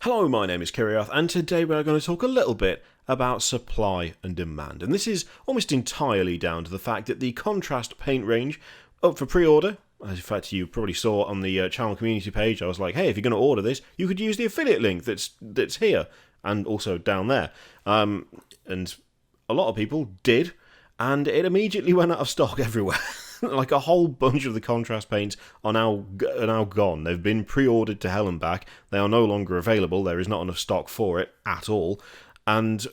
Hello, my name is Kiriath, and today we're going to talk a little bit about supply and demand. And this is almost entirely down to the fact that the contrast paint range up for pre-order, as in fact you probably saw on the channel community page, I was like, hey, if you're going to order this, you could use the affiliate link that's here, and also down there. And a lot of people did, and it immediately went out of stock everywhere. Like a whole bunch of the contrast paints are now gone. They've been pre-ordered to hell and back. They are no longer available. There is not enough stock for it at all. And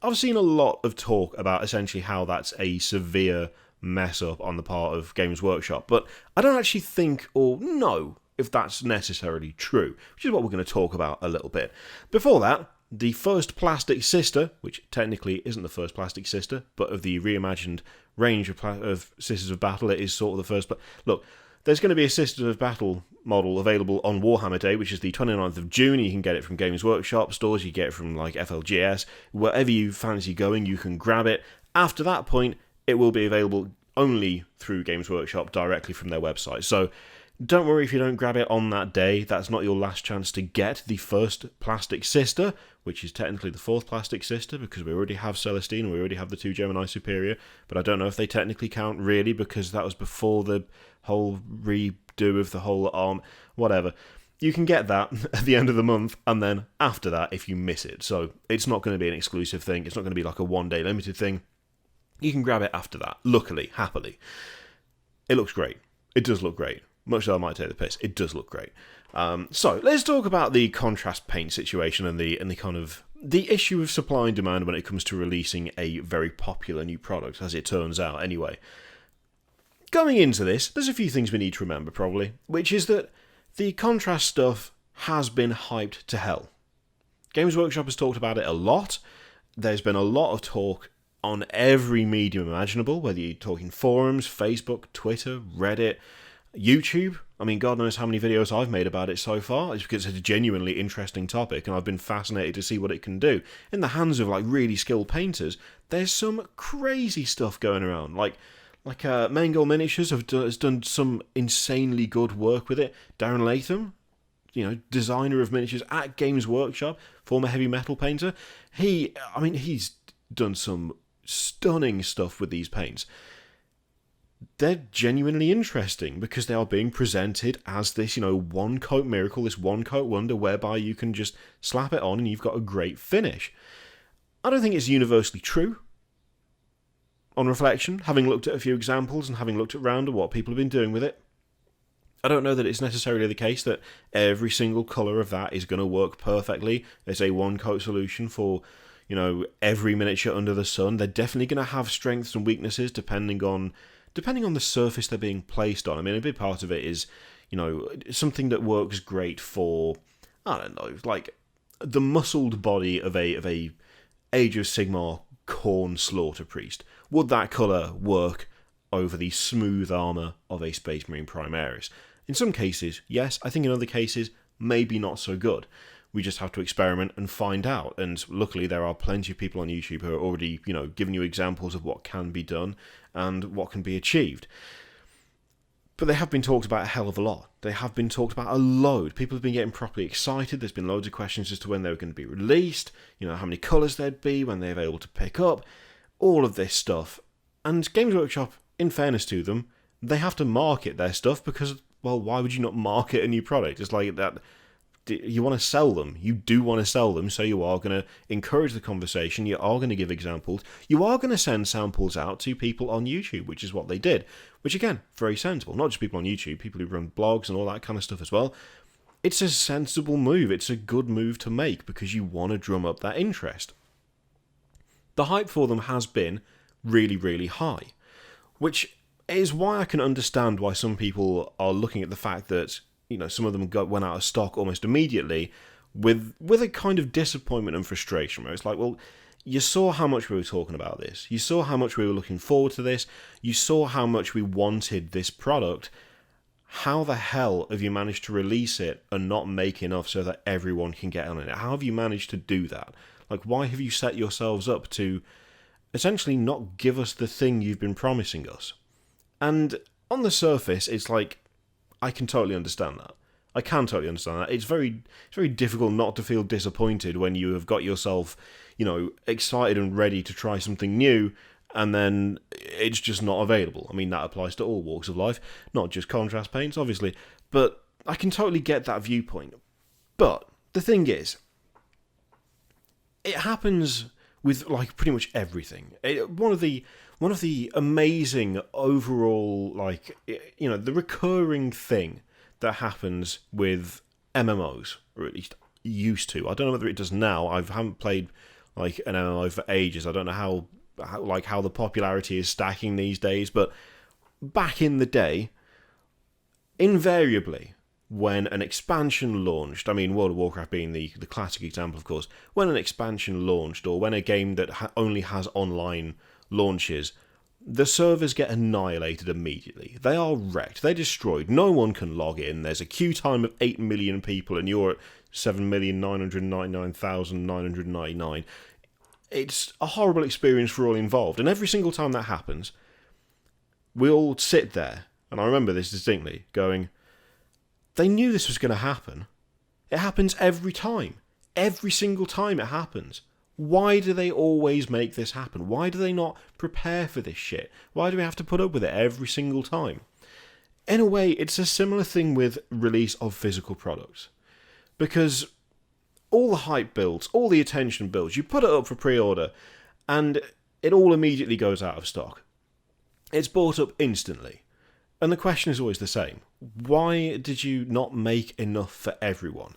I've seen a lot of talk about essentially how that's a severe mess up on the part of Games Workshop. But I don't actually think or know if that's necessarily true, which is what we're going to talk about a little bit. Before that, the first plastic sister, which technically isn't the first plastic sister, but of the reimagined range of Sisters of Battle, it is sort of the first. But look, there's going to be a Sisters of Battle model available on Warhammer Day, which is the 29th of June. You can get it from Games Workshop stores, you get it from like FLGS, wherever you fancy going, you can grab it. After that point, it will be available only through Games Workshop directly from their website. So don't worry if you don't grab it on that day. That's not your last chance to get the first plastic sister, which is technically the fourth plastic sister, because we already have Celestine and we already have the two Gemini Superior, but I don't know if they technically count really, because that was before the whole redo of the whole arm, whatever. You can get that at the end of the month, and then after that, if you miss it. So it's not going to be an exclusive thing. It's not going to be like a one-day limited thing. You can grab it after that, luckily, happily. It looks great. It does look great. Much though I might take the piss, it does look great. So let's talk about the contrast paint situation and the kind of the issue of supply and demand when it comes to releasing a very popular new product, as it turns out. Anyway, going into this, there's a few things we need to remember probably, which is that the contrast stuff has been hyped to hell. Games Workshop has talked about it a lot. There's been a lot of talk on every medium imaginable, whether you're talking forums, Facebook, Twitter, Reddit, YouTube. I mean, God knows how many videos I've made about it so far. It's because it's a genuinely interesting topic, and I've been fascinated to see what it can do. In the hands of like really skilled painters, there's some crazy stuff going around. Like Mango Miniatures has done some insanely good work with it. Darren Latham, designer of miniatures at Games Workshop, former heavy metal painter. He's done some stunning stuff with these paints. They're genuinely interesting because they are being presented as this, one coat miracle, this one coat wonder whereby you can just slap it on and you've got a great finish. I don't think it's universally true. On reflection, having looked at a few examples and having looked around at what people have been doing with it, I don't know that it's necessarily the case that every single colour of that is going to work perfectly as a one coat solution for every miniature under the sun. They're definitely going to have strengths and weaknesses depending on the surface they're being placed on. I mean, a big part of it is, something that works great for, I don't know, like the muscled body of a Age of Sigmar Khorne Slaughter Priest. Would that colour work over the smooth armour of a Space Marine Primaris? In some cases, yes. I think in other cases, maybe not so good. We just have to experiment and find out. And luckily, there are plenty of people on YouTube who are already, giving you examples of what can be done and what can be achieved. But they have been talked about a hell of a lot. They have been talked about a load. People have been getting properly excited. There's been loads of questions as to when they were going to be released, how many colours there'd be, when they're able to pick up, all of this stuff. And Games Workshop, in fairness to them, they have to market their stuff because, well, why would you not market a new product? It's like that. You want to sell them. You do want to sell them, so you are going to encourage the conversation. You are going to give examples. You are going to send samples out to people on YouTube, which is what they did. Which, again, very sensible. Not just people on YouTube, people who run blogs and all that kind of stuff as well. It's a sensible move. It's a good move to make because you want to drum up that interest. The hype for them has been really, really high, which is why I can understand why some people are looking at the fact that some of them went out of stock almost immediately with a kind of disappointment and frustration where it's like, well, you saw how much we were talking about this. You saw how much we were looking forward to this. You saw how much we wanted this product. How the hell have you managed to release it and not make enough so that everyone can get on it? How have you managed to do that? Like, why have you set yourselves up to essentially not give us the thing you've been promising us? And on the surface, it's like, I can totally understand that. I can totally understand that. It's very difficult not to feel disappointed when you have got yourself, excited and ready to try something new, and then it's just not available. I mean, that applies to all walks of life, not just contrast paints, obviously. But I can totally get that viewpoint. But the thing is, it happens with like pretty much everything. One of the amazing overall, the recurring thing that happens with MMOs, or at least used to. I don't know whether it does now. I haven't played like an MMO for ages. I don't know how the popularity is stacking these days, but back in the day, invariably, when an expansion launched, I mean, World of Warcraft being the classic example, of course, when an expansion launched, or when a game that only has online launches, the servers get annihilated immediately. They are wrecked. They're destroyed. No one can log in. There's a queue time of 8 million people, and you're at 7,999,999. It's a horrible experience for all involved. And every single time that happens, we all sit there, and I remember this distinctly, going, they knew this was going to happen. It happens every time. Every single time it happens. Why do they always make this happen? Why do they not prepare for this shit? Why do we have to put up with it every single time? In a way, it's a similar thing with release of physical products. Because all the hype builds, all the attention builds, you put it up for pre-order, and it all immediately goes out of stock. It's bought up instantly. And the question is always the same. Why did you not make enough for everyone?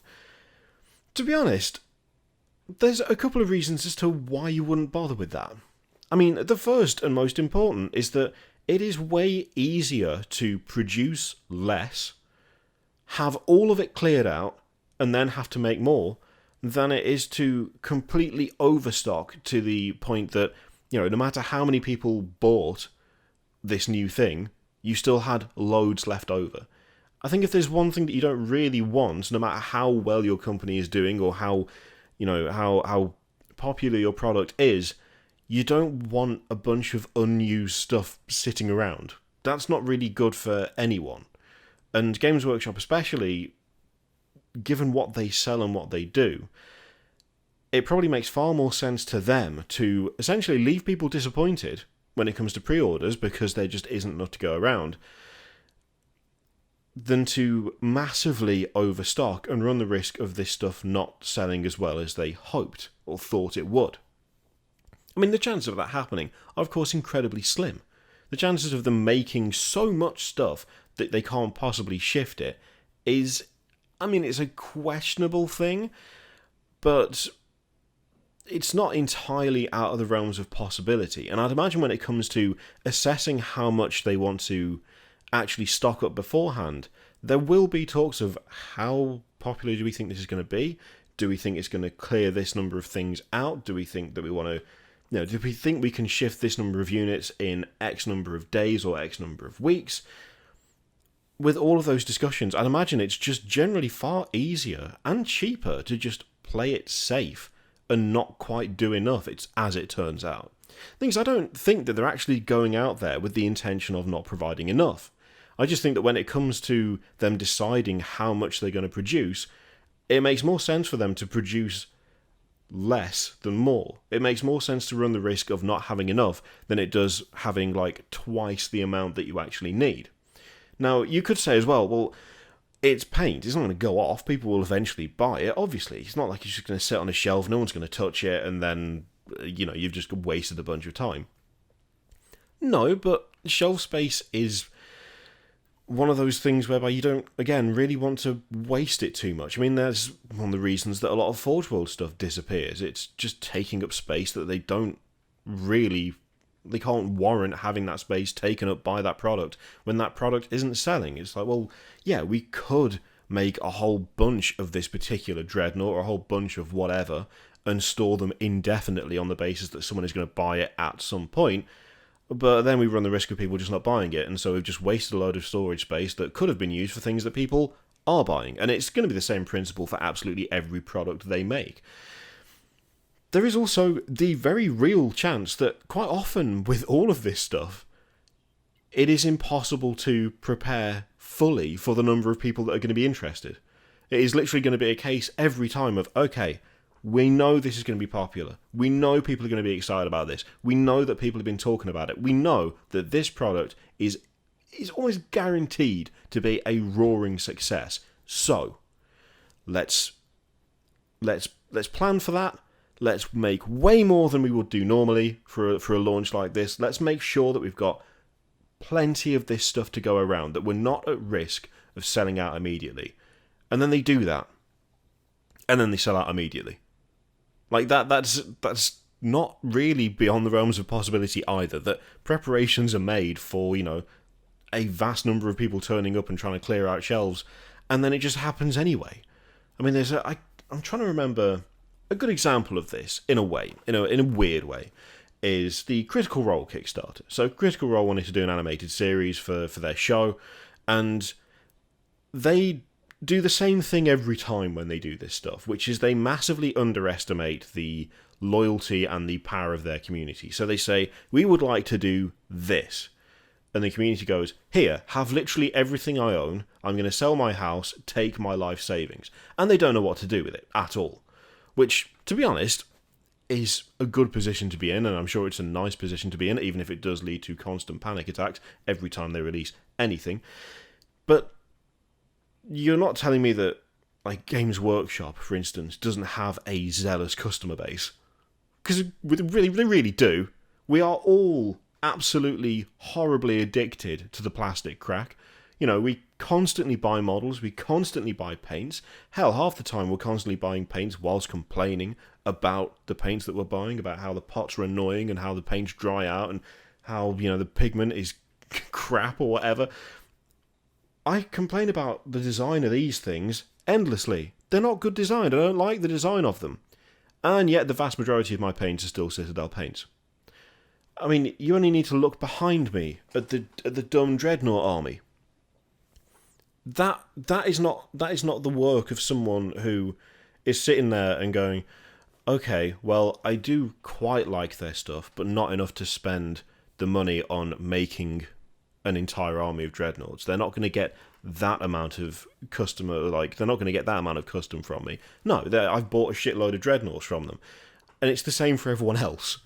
To be honest, there's a couple of reasons as to why you wouldn't bother with that. I mean, the first and most important is that it is way easier to produce less, have all of it cleared out, and then have to make more, than it is to completely overstock to the point that, no matter how many people bought this new thing, you still had loads left over. I think if there's one thing that you don't really want, no matter how well your company is doing or how popular your product is, you don't want a bunch of unused stuff sitting around. That's not really good for anyone. And Games Workshop especially, given what they sell and what they do, it probably makes far more sense to them to essentially leave people disappointed when it comes to pre-orders because there just isn't enough to go around, than to massively overstock and run the risk of this stuff not selling as well as they hoped or thought it would. I mean, the chances of that happening are, of course, incredibly slim. The chances of them making so much stuff that they can't possibly shift it is, it's a questionable thing, but it's not entirely out of the realms of possibility. And I'd imagine when it comes to assessing how much they want to actually stock up beforehand, there will be talks of how popular do we think this is going to be? Do we think it's going to clear this number of things out? Do we think that we want to, do we think we can shift this number of units in X number of days or X number of weeks? With all of those discussions, I'd imagine it's just generally far easier and cheaper to just play it safe and not quite do enough, as it turns out. Things I don't think that they're actually going out there with the intention of not providing enough. I just think that when it comes to them deciding how much they're going to produce, it makes more sense for them to produce less than more. It makes more sense to run the risk of not having enough than it does having twice the amount that you actually need. Now, you could say as well, it's paint. It's not going to go off. People will eventually buy it, obviously. It's not like it's just going to sit on a shelf, no one's going to touch it, and then, you've just wasted a bunch of time. No, but shelf space is one of those things whereby you don't, again, really want to waste it too much. I mean, there's one of the reasons that a lot of Forge World stuff disappears. It's just taking up space that they can't warrant having that space taken up by that product when that product isn't selling. It's like, well, yeah, we could make a whole bunch of this particular dreadnought or a whole bunch of whatever and store them indefinitely on the basis that someone is going to buy it at some point, but then we run the risk of people just not buying it, and so we've just wasted a load of storage space that could have been used for things that people are buying. And it's going to be the same principle for absolutely every product they make. There is also the very real chance that quite often with all of this stuff, it is impossible to prepare fully for the number of people that are going to be interested. It is literally going to be a case every time of, okay, we know this is going to be popular. We know people are going to be excited about this. We know that people have been talking about it. We know that this product is almost guaranteed to be a roaring success. So, let's plan for that. Let's make way more than we would do normally for a launch like this. Let's make sure that we've got plenty of this stuff to go around, that we're not at risk of selling out immediately. And then they do that. And then they sell out immediately. Like that's not really beyond the realms of possibility either. That preparations are made for, a vast number of people turning up and trying to clear out shelves, and then it just happens anyway. I mean, I'm trying to remember a good example of this in a way, in a weird way, is the Critical Role Kickstarter. So Critical Role wanted to do an animated series for their show, and they do the same thing every time when they do this stuff, which is they massively underestimate the loyalty and the power of their community. So they say, we would like to do this. And the community goes, here, have literally everything I own. I'm going to sell my house, take my life savings. And they don't know what to do with it at all. Which, to be honest, is a good position to be in, and I'm sure it's a nice position to be in, even if it does lead to constant panic attacks every time they release anything. But you're not telling me that, like, Games Workshop, for instance, doesn't have a zealous customer base. Because they really do. We are all absolutely horribly addicted to the plastic crack. We constantly buy models, we constantly buy paints. Hell, half the time we're constantly buying paints whilst complaining about the paints that we're buying, about how the pots are annoying and how the paints dry out and how, the pigment is crap or whatever. I complain about the design of these things endlessly. They're not good design. I don't like the design of them. And yet the vast majority of my paints are still Citadel paints. I mean, you only need to look behind me at the dumb Dreadnought army. That is not the work of someone who is sitting there and going, okay, well, I do quite like their stuff, but not enough to spend the money on making an entire army of Dreadnoughts. They're not going to get that amount of they're not going to get that amount of custom from me. No, I've bought a shitload of Dreadnoughts from them. And it's the same for everyone else.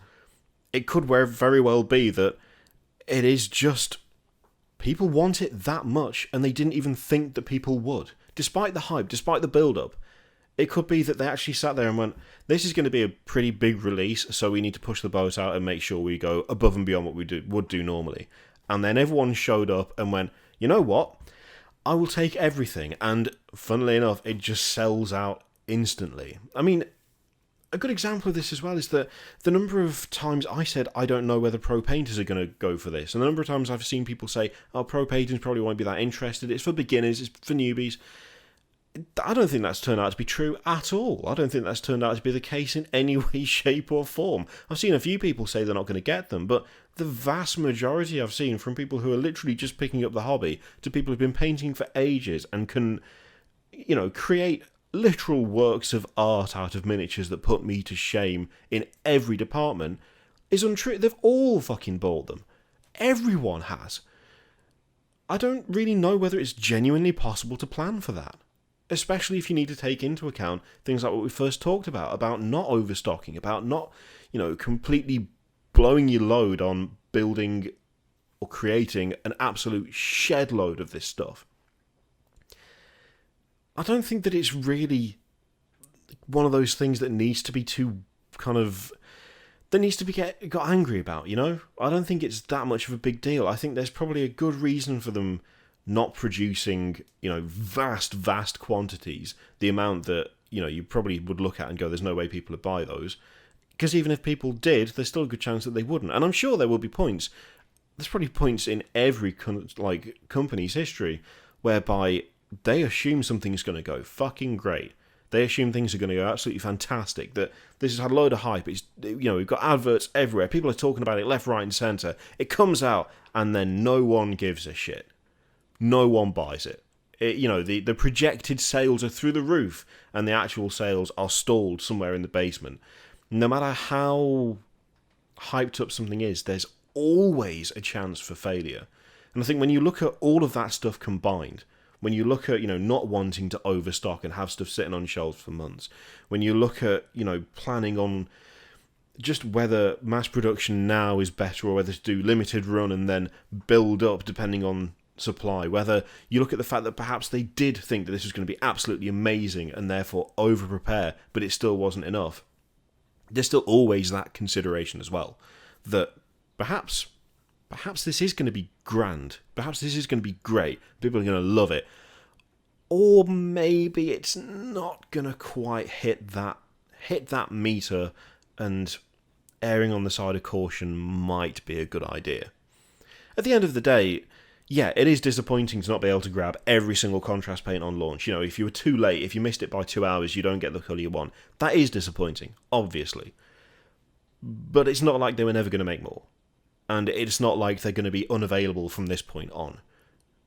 It could very well be that it is just people want it that much and they didn't even think that people would. Despite the hype, despite the build-up, it could be that they actually sat there and went, this is going to be a pretty big release, so we need to push the boat out and make sure we go above and beyond what we would do normally. And then everyone showed up and went, you know what? I will take everything. And funnily enough, it just sells out instantly. I mean, a good example of this as well is that the number of times I said I don't know whether pro painters are going to go for this, and the number of times I've seen people say, oh, pro painters probably won't be that interested, it's for beginners, it's for newbies. I don't think that's turned out to be true at all. I don't think that's turned out to be the case in any way, shape or form. I've seen a few people say they're not going to get them, but the vast majority I've seen, from people who are literally just picking up the hobby to people who've been painting for ages and can, create literal works of art out of miniatures that put me to shame in every department, is untrue. They've all fucking bought them. Everyone has. I don't really know whether it's genuinely possible to plan for that. Especially if you need to take into account things like what we first talked about not overstocking, about not, completely blowing your load on building or creating an absolute shed load of this stuff. I don't think that it's really one of those things that needs to be that needs to be got angry about, I don't think it's that much of a big deal. I think there's probably a good reason for them not producing, vast quantities, the amount that, you probably would look at and go, there's no way people would buy those. Because even if people did, there's still a good chance that they wouldn't. And I'm sure there will be points, there's probably points in every company's history whereby they assume something's going to go fucking great. They assume things are going to go absolutely fantastic, that this has had a load of hype. It's, we've got adverts everywhere. People are talking about it left, right and centre. It comes out and then no one gives a shit. No one buys it. The projected sales are through the roof and the actual sales are stalled somewhere in the basement. No matter how hyped up something is, there's always a chance for failure. And I think when you look at all of that stuff combined, when you look at, not wanting to overstock and have stuff sitting on shelves for months, when you look at, planning on just whether mass production now is better or whether to do limited run and then build up depending on supply, whether you look at the fact that perhaps they did think that this was going to be absolutely amazing and therefore over-prepare, but it still wasn't enough. There's still always that consideration as well, that perhaps this is going to be grand, perhaps this is going to be great, people are going to love it, or maybe it's not going to quite hit that meter, and erring on the side of caution might be a good idea. At the end of the day, yeah, it is disappointing to not be able to grab every single contrast paint on launch. If you were too late, if you missed it by 2 hours, you don't get the colour you want. That is disappointing, obviously. But it's not like they were never going to make more. And it's not like they're going to be unavailable from this point on.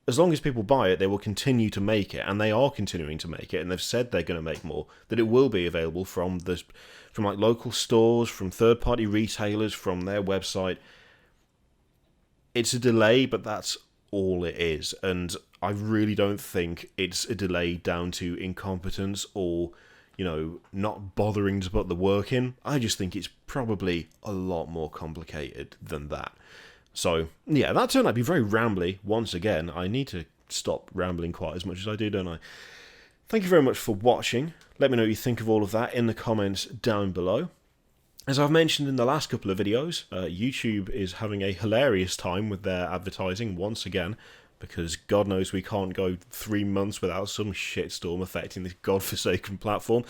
As long as people buy it, they will continue to make it, and they are continuing to make it, and they've said they're going to make more, that it will be available from like local stores, from third-party retailers, from their website. It's a delay, but that's all it is, and I really don't think it's a delay down to incompetence or, not bothering to put the work in. I just think it's probably a lot more complicated than that. So, yeah, that turned out to be very rambly once again. I need to stop rambling quite as much as I do, don't I? Thank you very much for watching. Let me know what you think of all of that in the comments down below. As I've mentioned in the last couple of videos, YouTube is having a hilarious time with their advertising once again, because God knows we can't go 3 months without some shitstorm affecting this godforsaken platform.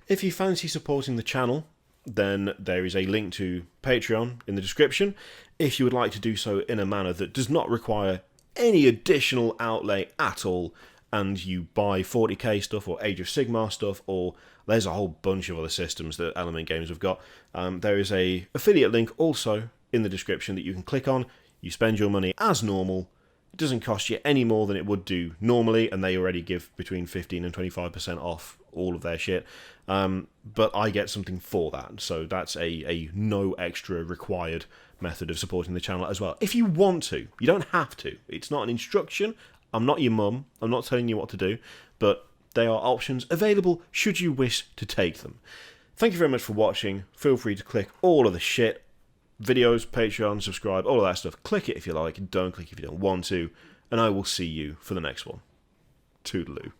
If you fancy supporting the channel, then there is a link to Patreon in the description, if you would like to do so in a manner that does not require any additional outlay at all, and you buy 40k stuff or Age of Sigmar stuff, or there's a whole bunch of other systems that Element Games have got. There is a affiliate link also in the description that you can click on. You spend your money as normal. It doesn't cost you any more than it would do normally, and they already give between 15 and 25% off all of their shit. But I get something for that, so that's a no extra required method of supporting the channel as well. If you want to, you don't have to. It's not an instruction. I'm not your mum. I'm not telling you what to do, but they are options available should you wish to take them. Thank you very much for watching. Feel free to click all of the shit. Videos, Patreon, subscribe, all of that stuff. Click it if you like, and don't click if you don't want to. And I will see you for the next one. Toodaloo.